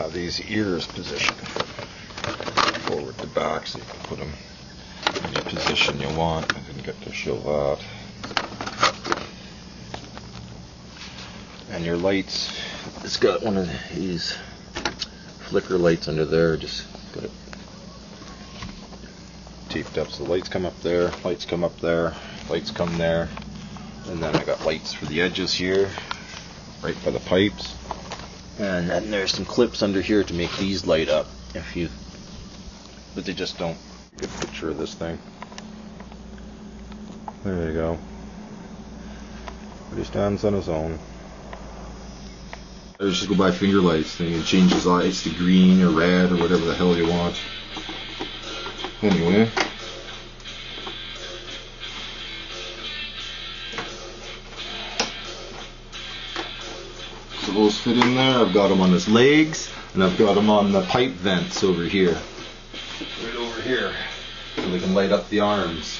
have these ears positioned forward to back so you can put them in any position you want. I didn't get to show that. And your lights, it's got one of these flicker lights under there, just got it taped up so the lights come up there, lights come up there, lights come there, and then I got lights for the edges here, right by the pipes, and then there's some clips under here to make these light up, but they just don't. Good picture of this thing. There you go. But he stands on his own. I just go by finger lights, then you can change his lights to green or red or whatever the hell you want. Anyway. So those fit in there. I've got them on his legs, and I've got them on the pipe vents over here. Right over here. So they can light up the arms.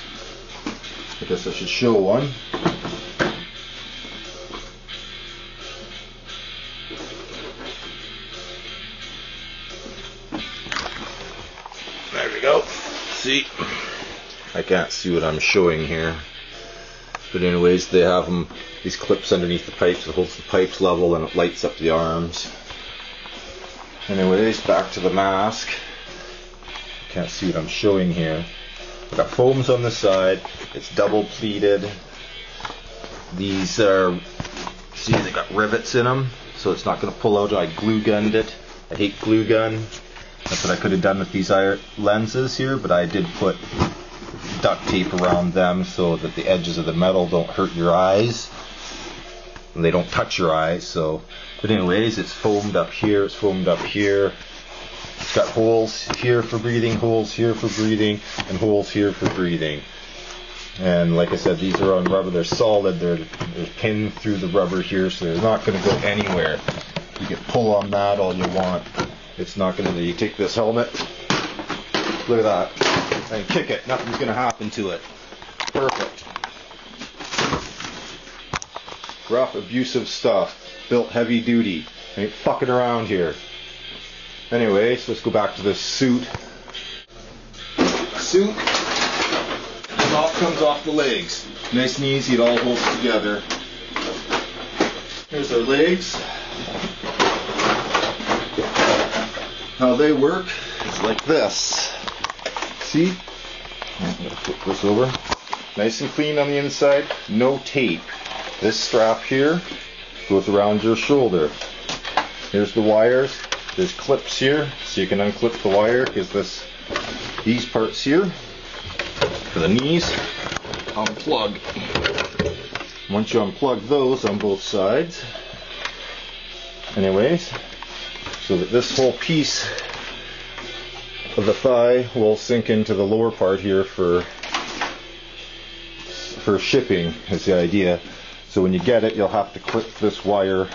I guess I should show one. There we go. See? I can't see what I'm showing here. But anyways, they have them, these clips underneath the pipes. It holds the pipes level and it lights up the arms. Anyways, back to the mask. Can't see what I'm showing here. I've got foams on the side. It's double pleated. These are, see, they got rivets in them, so it's not going to pull out. I glue gunned it. I hate glue gun. That's what I could have done with these lenses here, but I did put duct tape around them so that the edges of the metal don't hurt your eyes. And they don't touch your eyes, so. But anyways, it's foamed up here, it's foamed up here. It's got holes here for breathing, holes here for breathing, and holes here for breathing. And like I said, these are on rubber, they're solid, they're pinned through the rubber here, so they're not going to go anywhere. You can pull on that all you want. It's not going to, you take this helmet, look at that, and kick it, nothing's going to happen to it. Perfect. Rough, abusive stuff, built heavy duty, ain't fucking around here. Anyways, let's go back to this suit. Suit, it all comes off the legs. Nice and easy, it all holds together. Here's our legs. How they work is like this. See? I'm going to flip this over. Nice and clean on the inside, no tape. This strap here goes around your shoulder. Here's the wires. There's clips here, so you can unclip the wire, because these parts here, for the knees, unplug. Once you unplug those on both sides, anyways, so that this whole piece of the thigh will sink into the lower part here for shipping, is the idea. So when you get it, you'll have to clip this wire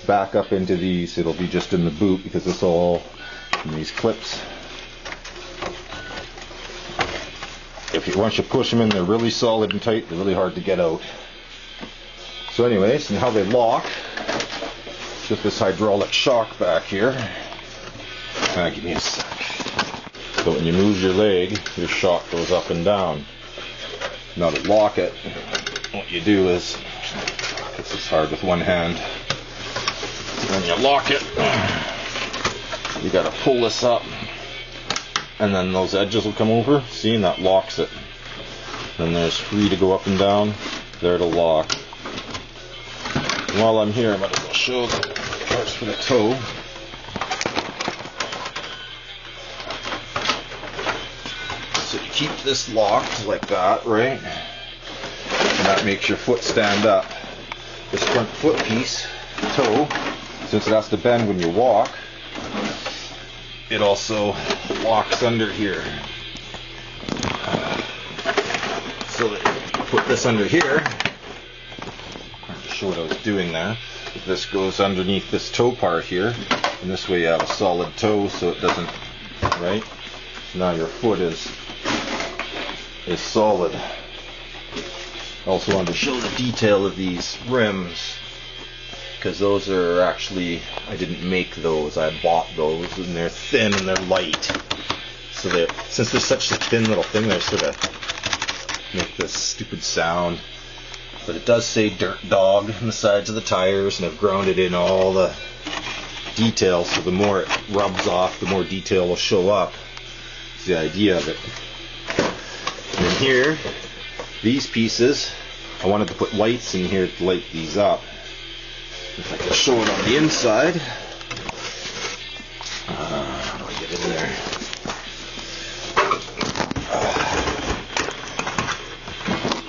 back up into these. It'll be just in the boot because it's all in these clips. Once you push them in, they're really solid and tight. They're really hard to get out. So anyways, and how they lock, just this hydraulic shock back here. Give me a sec. So when you move your leg, your shock goes up and down. Now to lock it, what you do is, this is hard with one hand. When you lock it, you got to pull this up, and then those edges will come over. See, and that locks it. Then there's free to go up and down. There to lock. And while I'm here, I might as well show the parts for the toe. So you keep this locked like that, right? And that makes your foot stand up. This front foot piece, toe, since it has to bend when you walk, it also locks under here. So that you put this under here. I'll show what I was doing there. This goes underneath this toe part here, and this way you have a solid toe, so it doesn't, right? So now your foot is solid. Also wanted to show the detail of these rims. because those are actually, I didn't make those, I bought those, and they're thin and they're light. So since they're such a thin little thing, they sort of make this stupid sound. But it does say Dirt Dog on the sides of the tires, and I've grounded in all the details, so the more it rubs off, the more detail will show up. It's the idea of it. And then here, these pieces, I wanted to put lights in here to light these up. If I can show it on the inside. How do I get in there?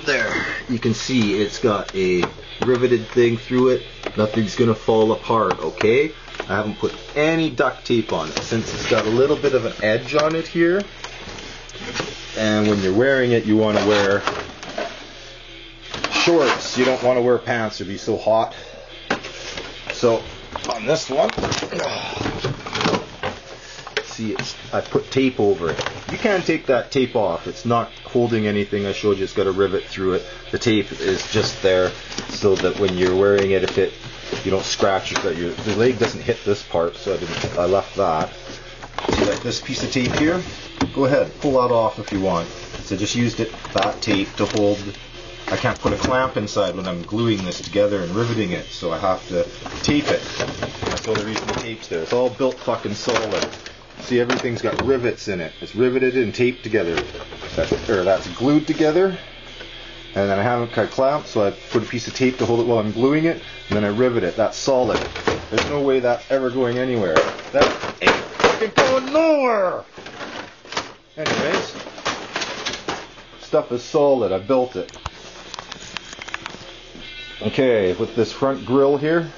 There, you can see it's got a riveted thing through it. Nothing's gonna fall apart, okay? I haven't put any duct tape on it since it's got a little bit of an edge on it here. And when you're wearing it, you want to wear shorts. You don't want to wear pants or be so hot. So on this one, see, I put tape over it. You can't take that tape off. It's not holding anything. I showed you it's got a rivet through it. The tape is just there so that when you're wearing it, you don't scratch it, that the leg doesn't hit this part, so I left that. See, like this piece of tape here, go ahead, pull that off if you want. So just used that tape to hold. I can't put a clamp inside when I'm gluing this together and riveting it, so I have to tape it. That's the only reason the tape's there. It's all built fucking solid. See, everything's got rivets in it. It's riveted and taped together. That's glued together. And then I haven't cut clamps, so I put a piece of tape to hold it while I'm gluing it, and then I rivet it. That's solid. There's no way that's ever going anywhere. That ain't fucking going nowhere! Anyways, stuff is solid. I built it. Okay, with this front grille here,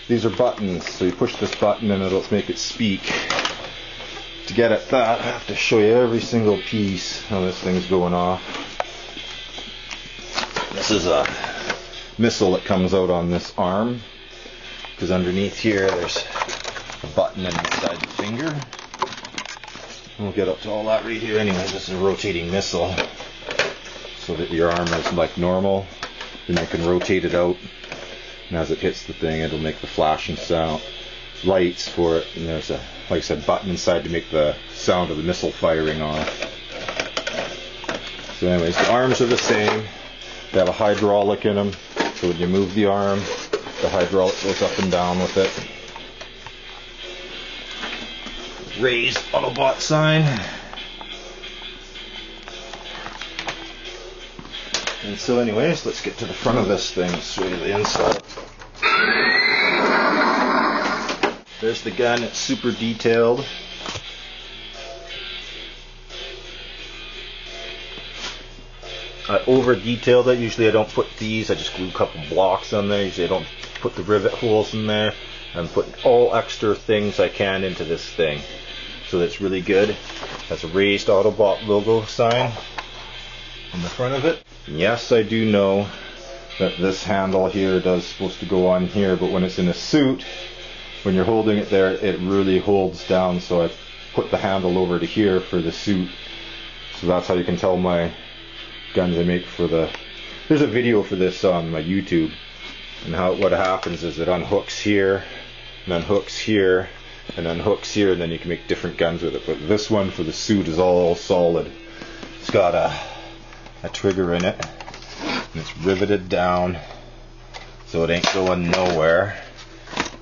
these are buttons. So you push this button and it'll make it speak. To get at that, I have to show you every single piece how this thing's going off. This is a missile that comes out on this arm, because underneath here there's a button inside the finger. We'll get up to all that right here. Anyway, this is a rotating missile, so that your arm is like normal. Then I can rotate it out, and as it hits the thing, it'll make the flashing sound. Lights for it, and there's a, like I said, button inside to make the sound of the missile firing off. So anyways, the arms are the same. They have a hydraulic in them, so when you move the arm, the hydraulic goes up and down with it. Raised Autobot sign. And so anyways, let's get to the front of this thing, show you the inside. There's the gun, it's super detailed. I over detailed it. Usually I don't put these, I just glue a couple blocks on there. Usually I don't put the rivet holes in there. I'm putting all extra things I can into this thing. So that's really good. It has a raised Autobot logo sign on the front of it. And yes, I do know that this handle here is supposed to go on here, but when it's in a suit, when you're holding it there, it really holds down. So I put the handle over to here for the suit. So that's how you can tell my guns I make for the... There's a video for this on my YouTube. And what happens is it unhooks here, and unhooks here, and unhooks here, and then you can make different guns with it. But this one for the suit is all solid. It's got a trigger in it, and it's riveted down, so it ain't going nowhere.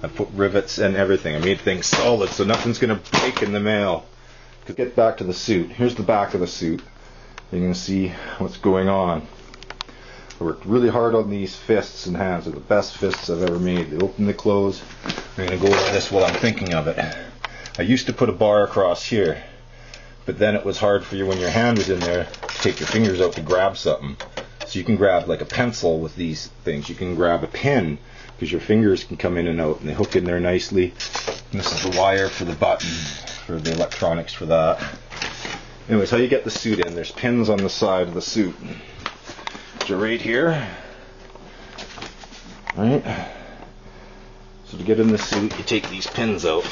I put rivets and everything. I made things solid, so nothing's gonna break in the mail. Get back to the suit. Here's the back of the suit. You can see what's going on. I worked really hard on these fists and hands. They're the best fists I've ever made. They open, they close. I'm going to go over this while I'm thinking of it. I used to put a bar across here, but then it was hard for you when your hand was in there to take your fingers out to grab something. So you can grab like a pencil with these things. You can grab a pen because your fingers can come in and out, and they hook in there nicely. And this is the wire for the button, for the electronics for that. Anyways, how you get the suit in, there's pins on the side of the suit. So right here, right? So to get in the suit, you take these pins out.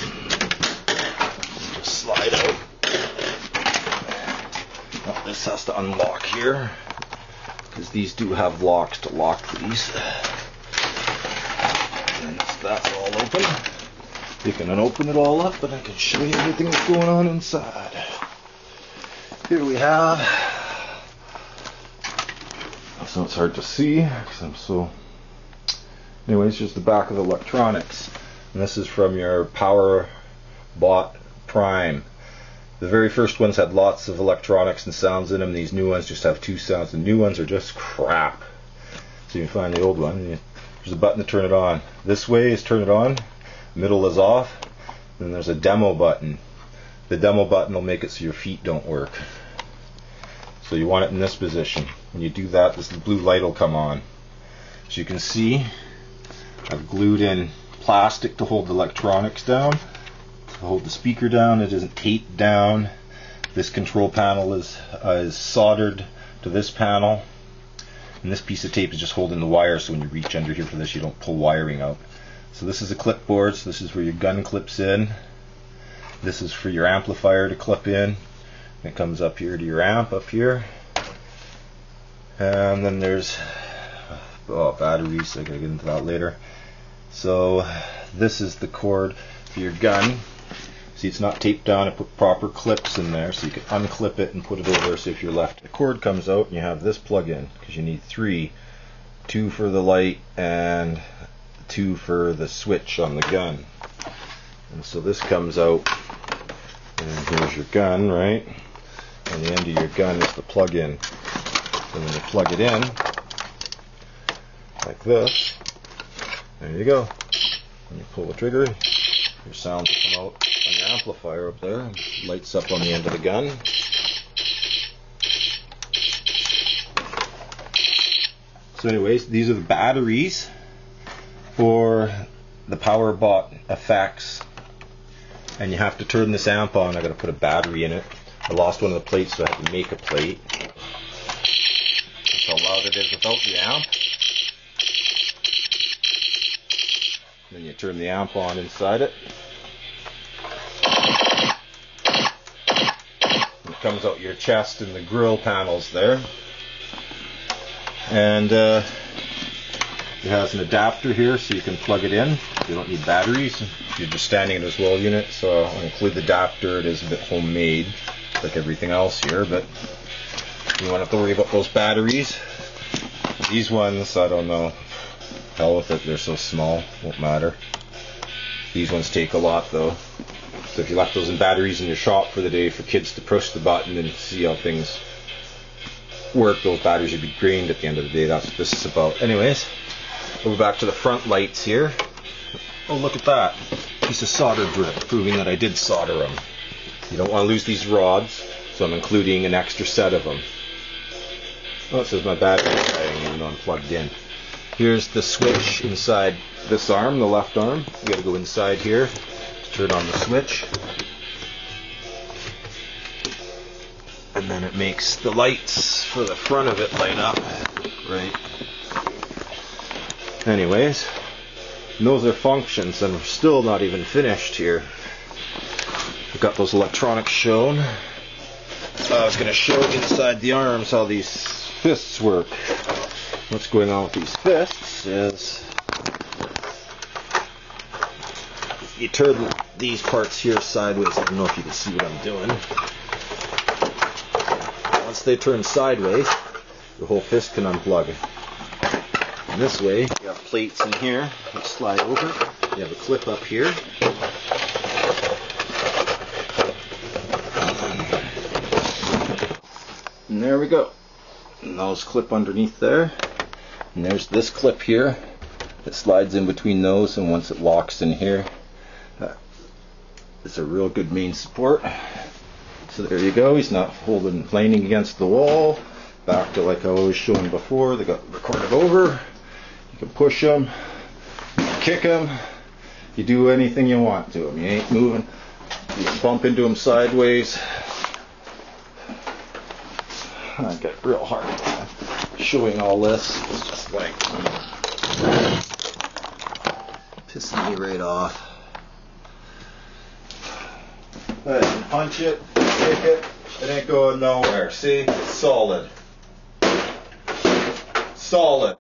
Just slide out. Oh, this has to unlock here, because these do have locks to lock these. And this that's all open. You can unopen it all up, and I can show you everything that's going on inside. Here we have, so it's hard to see because I'm so. Anyways, just the back of the electronics, and this is from your Power Bot Prime. The very first ones had lots of electronics and sounds in them. These new ones just have 2 sounds. The new ones are just crap. So you can find the old one. There's a button to turn it on. This way is turn it on. Middle is off. Then there's a demo button. The demo button will make it so your feet don't work. So you want it in this position. When you do that, this blue light will come on. As you can see, I've glued in plastic to hold the electronics down. To hold the speaker down, it isn't taped down. This control panel is soldered to this panel, and this piece of tape is just holding the wire, so when you reach under here for this, you don't pull wiring out. So this is a clipboard, so this is where your gun clips in. This is for your amplifier to clip in. It comes up here to your amp up here, and then there's batteries. I gotta get into that later. So this is the cord for your gun. See, it's not taped down. I put proper clips in there so you can unclip it and put it over. So if you're left, the cord comes out and you have this plug in, because you need 3. 2 for the light and 2 for the switch on the gun. And so this comes out, and here's your gun, right? And the end of your gun is the plug in. And when you plug it in, like this, there you go. When you pull the trigger, your sound will come out on your amplifier up there, and lights up on the end of the gun. So anyways, these are the batteries for the Power Bot effects, and you have to turn this amp on. I got to put a battery in it. I lost one of the plates, so I had to make a plate. That's how loud it is without the amp. Then you turn the amp on inside it. And it comes out your chest and the grill panels there. And it has an adapter here so you can plug it in. You don't need batteries. You're just standing in this wall unit, so I'll include the adapter. It is a bit homemade, like everything else here, but you won't have to worry about those batteries. These ones, I don't know. Hell with it, they're so small, won't matter. These ones take a lot though. So if you left those in batteries in your shop for the day for kids to push the button and see how things work, those batteries would be drained at the end of the day. That's what this is about. Anyways, we'll go back to the front lights here. Oh, look at that. Piece of solder drip, proving that I did solder them. You don't want to lose these rods, so I'm including an extra set of them. Oh, it says my battery's dying even though I'm plugged in. Here's the switch inside this arm, the left arm. You gotta go inside here to turn on the switch. And then it makes the lights for the front of it light up. Right. Anyways, and those are functions, and we're still not even finished here. We've got those electronics shown. I was gonna show inside the arms how these fists work. What's going on with these fists is you turn these parts here sideways. I don't know if you can see what I'm doing. Once they turn sideways, the whole fist can unplug. And this way, you have plates in here that slide over. You have a clip up here. And there we go. And those clip underneath there. And there's this clip here that slides in between those, and once it locks in here, it's a real good main support. So there you go. He's not leaning against the wall. Back to like I was showing before. They got recorded over. You can push them, you can kick them, you do anything you want to them. You ain't moving. You can bump into them sideways. I get real hard showing all this. It's just like pissing me right off. Go ahead and punch it, kick it. It ain't going nowhere. See? It's solid. Solid.